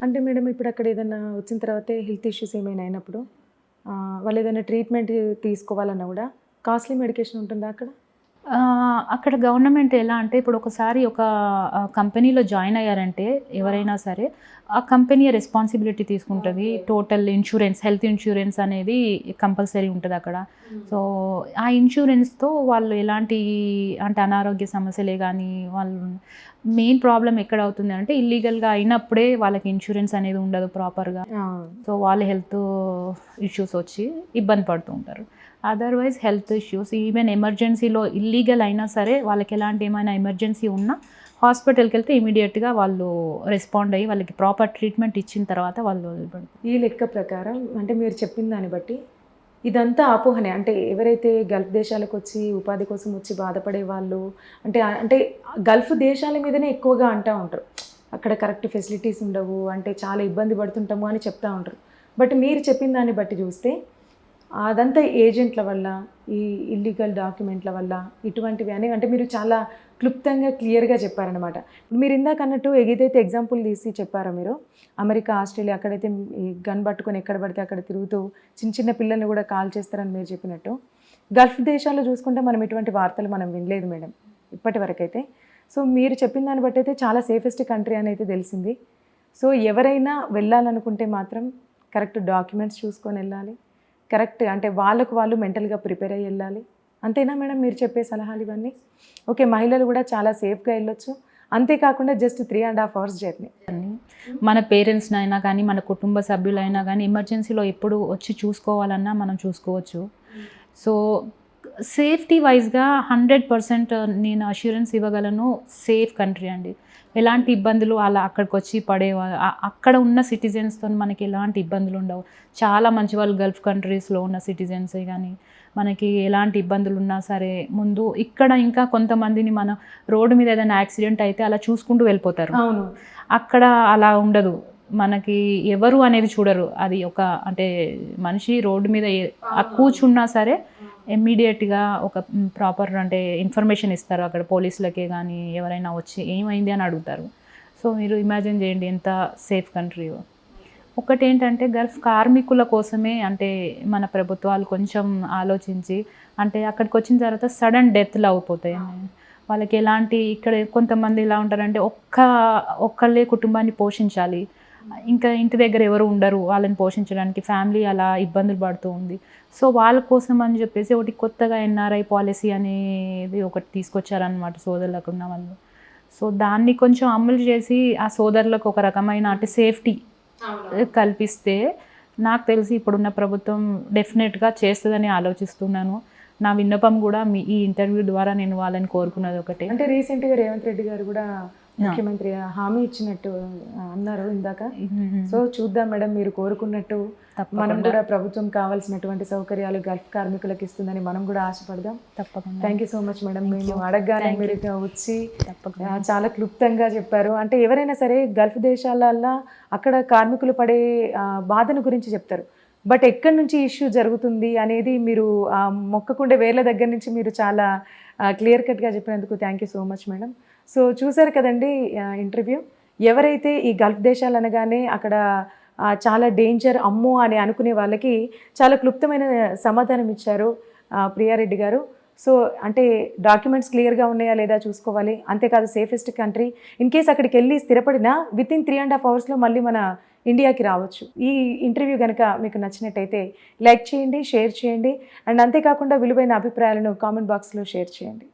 అంటే మేడం ఇప్పుడు అక్కడ ఏదన్నా వచ్చిన తర్వాతే హెల్త్ ఇష్యూస్ ఏమైనా అయినప్పుడు వాళ్ళు ఏదైనా ట్రీట్మెంట్ తీసుకోవాలన్నా కూడా కాస్ట్లీ మెడికేషన్ ఉంటుందా అక్కడ? అక్కడ గవర్నమెంట్ ఎలా అంటే ఇప్పుడు ఒకసారి ఒక కంపెనీలో జాయిన్ అయ్యారంటే ఎవరైనా సరే ఆ కంపెనీ రెస్పాన్సిబిలిటీ తీసుకుంటుంది. టోటల్ ఇన్సూరెన్స్, హెల్త్ ఇన్సూరెన్స్ అనేది కంపల్సరీ ఉంటుంది అక్కడ. సో ఆ ఇన్సూరెన్స్తో వాళ్ళు ఎలాంటి అంటే అనారోగ్య సమస్యలే కానీ వాళ్ళు మెయిన్ ప్రాబ్లం ఎక్కడ అవుతుంది అంటే ఇల్లీగల్గా అయినప్పుడే వాళ్ళకి ఇన్సూరెన్స్ అనేది ఉండదు ప్రాపర్గా. సో వాళ్ళు హెల్త్ ఇష్యూస్ వచ్చి ఇబ్బంది పడుతూ ఉంటారు. అదర్వైజ్ హెల్త్ ఇష్యూస్ ఈవెన్ ఎమర్జెన్సీలో ఇల్లీగల్ అయినా సరే వాళ్ళకి ఎలాంటి ఏమైనా ఎమర్జెన్సీ ఉన్నా హాస్పిటల్కి వెళ్తే ఇమీడియట్గా వాళ్ళు రెస్పాండ్ అయ్యి వాళ్ళకి ప్రాపర్ ట్రీట్మెంట్ ఇచ్చిన తర్వాత వాళ్ళు వదిలిపెడతారు. ఈ లెక్క ప్రకారం అంటే మీరు చెప్పిన దాన్ని బట్టి ఇదంతా అపోహనే. అంటే ఎవరైతే గల్ఫ్ దేశాలకు వచ్చి ఉపాధి కోసం వచ్చి బాధపడే వాళ్ళు అంటే అంటే గల్ఫ్ దేశాల మీదనే ఎక్కువగా అంటూ ఉంటారు, అక్కడ కరెక్ట్ ఫెసిలిటీస్ ఉండవు, అంటే చాలా ఇబ్బంది పడుతుంటాము అని చెప్తూ ఉంటారు. బట్ మీరు చెప్పిన దాన్ని బట్టి చూస్తే అదంతా ఏజెంట్ల వల్ల, ఈ ఇల్లీగల్ డాక్యుమెంట్ల వల్ల ఇటువంటివి అని అంటే మీరు చాలా క్లుప్తంగా క్లియర్గా చెప్పారనమాట. మీరు ఇందాక అన్నట్టు ఏదైతే ఎగ్జాంపుల్ తీసి చెప్పారో మీరు అమెరికా, ఆస్ట్రేలియా అక్కడైతే ఈ గన్ పట్టుకొని ఎక్కడ పడితే అక్కడ తిరుగుతూ చిన్న చిన్న పిల్లల్ని కూడా కాల్ చేస్తారని మీరు చెప్పినట్టు, గల్ఫ్ దేశాల్లో చూసుకుంటే మనం ఇటువంటి వార్తలు మనం వినలేదు మేడం ఇప్పటి వరకైతే. సో మీరు చెప్పిన దాన్ని బట్టి అయితే చాలా సేఫెస్ట్ కంట్రీ అని అయితే తెలిసింది. సో ఎవరైనా వెళ్ళాలనుకుంటే మాత్రం కరెక్ట్ డాక్యుమెంట్స్ చూసుకొని వెళ్ళాలి, కరెక్ట్ అంటే వాళ్ళకు వాళ్ళు మెంటల్గా ప్రిపేర్ అయ్యి వెళ్ళాలి. అంతేనా మేడం మీరు చెప్పే సలహాలు ఇవన్నీ? ఓకే, మహిళలు కూడా చాలా సేఫ్గా వెళ్ళొచ్చు, అంతేకాకుండా జస్ట్ 3.5 hours జర్నీ. మన పేరెంట్స్ని అయినా కానీ మన కుటుంబ సభ్యులైనా కానీ ఎమర్జెన్సీలో ఎప్పుడు వచ్చి చూసుకోవాలన్నా మనం చూసుకోవచ్చు. సో సేఫ్టీ వైజ్గా 100% నేను అష్యూరెన్స్ ఇవ్వగలను. సేఫ్ కంట్రీ అండి. ఎలాంటి ఇబ్బందులు అలా అక్కడికి వచ్చి అక్కడ ఉన్న సిటిజన్స్తో మనకి ఎలాంటి ఇబ్బందులు ఉండవు. చాలా మంచి వాళ్ళు గల్ఫ్ కంట్రీస్లో ఉన్న సిటిజన్సే కానీ మనకి ఎలాంటి ఇబ్బందులు ఉన్నా సరే ముందు ఇక్కడ ఇంకా కొంతమందిని మన రోడ్డు మీద ఏదైనా యాక్సిడెంట్ అయితే అలా చూసుకుంటూ వెళ్ళిపోతారు. అవును, అక్కడ అలా ఉండదు. మనకి ఎవరు అనేది చూడరు. అది ఒక అంటే మనిషి రోడ్డు మీద కూర్చున్నా సరే ఇమ్మీడియట్గా ఒక ప్రాపర్ అంటే ఇన్ఫర్మేషన్ ఇస్తారు అక్కడ పోలీసులకే కానీ ఎవరైనా వచ్చి ఏమైంది అని అడుగుతారు. సో మీరు ఇమాజిన్ చేయండి ఎంత సేఫ్ కంట్రీ. ఒకటి ఏంటంటే గల్ఫ్ కార్మికుల కోసమే అంటే మన ప్రభుత్వాలు కొంచెం ఆలోచించి అంటే అక్కడికి వచ్చిన తర్వాత సడన్ డెత్లు అయిపోతాయి. వాళ్ళకి ఎలాంటి ఇక్కడ కొంతమంది ఎలా ఉంటారంటే ఒక్కళ్ళే కుటుంబాన్ని పోషించాలి, ఇంకా ఇంటి దగ్గర ఎవరు ఉండరు వాళ్ళని పోషించడానికి, ఫ్యామిలీ అలా ఇబ్బందులు పడుతూ ఉంది. సో వాళ్ళ కోసం అని చెప్పేసి ఒకటి కొత్తగా ఎన్ఆర్ఐ పాలసీ అనేది ఒకటి తీసుకొచ్చారనమాట సోదరులకు ఉన్న వాళ్ళు. సో దాన్ని కొంచెం అమలు చేసి ఆ సోదరులకు ఒక రకమైన అంటే సేఫ్టీ కల్పిస్తే నాకు తెలిసి ఇప్పుడున్న ప్రభుత్వం డెఫినెట్గా చేస్తుందని ఆలోచిస్తున్నాను. నా విన్నపం కూడా ఈ ఇంటర్వ్యూ ద్వారా నేను వాళ్ళని కోరుకున్నది ఒకటే. అంటే రీసెంట్గా రేవంత్ రెడ్డి గారు కూడా ముఖ్యమంత్రి హామీ ఇచ్చినట్టు అన్నారు ఇందాక. సో చూద్దాం మేడం, మీరు కోరుకున్నట్టు మనం కూడా ప్రభుత్వం కావాల్సినటువంటి సౌకర్యాలు గల్ఫ్ కార్మికులకు ఇస్తుందని మనం కూడా ఆశపడదాం. తప్పకుండా. Thank you so much madam. మేము అడగగానే మీరు వచ్చి చాలా క్లుప్తంగా చెప్పారు. అంటే ఎవరైనా సరే గల్ఫ్ దేశాలల్లో అక్కడ కార్మికులు పడే బాధను గురించి చెప్తారు, బట్ ఎక్కడి నుంచి ఇష్యూ జరుగుతుంది అనేది మీరు మొక్కకుండే వేర్ల దగ్గర నుంచి మీరు చాలా క్లియర్ కట్గా చెప్పినందుకు thank you so much madam. So చూసారు కదండి ఇంటర్వ్యూ. ఎవరైతే ఈ గల్ఫ్ దేశాలు అనగానే అక్కడ చాలా డేంజర్ అమ్మో అని అనుకునే వాళ్ళకి చాలా క్లుప్తమైన సమాధానం ఇచ్చారు ప్రియారెడ్డి గారు. సో అంటే డాక్యుమెంట్స్ క్లియర్గా ఉన్నాయా లేదా చూసుకోవాలి, అంతేకాదు సేఫెస్ట్ కంట్రీ. ఇన్ కేస్ అక్కడికి వెళ్ళి స్థిరపడినా వితిన్ 3.5 hours మళ్ళీ మన ఇండియాకి రావచ్చు. ఈ ఇంటర్వ్యూ కనుక మీకు నచ్చినట్టయితే లైక్ చేయండి, షేర్ చేయండి, అండ్ అంతేకాకుండా విలువైన అభిప్రాయాలను కామెంట్ బాక్స్లో షేర్ చేయండి.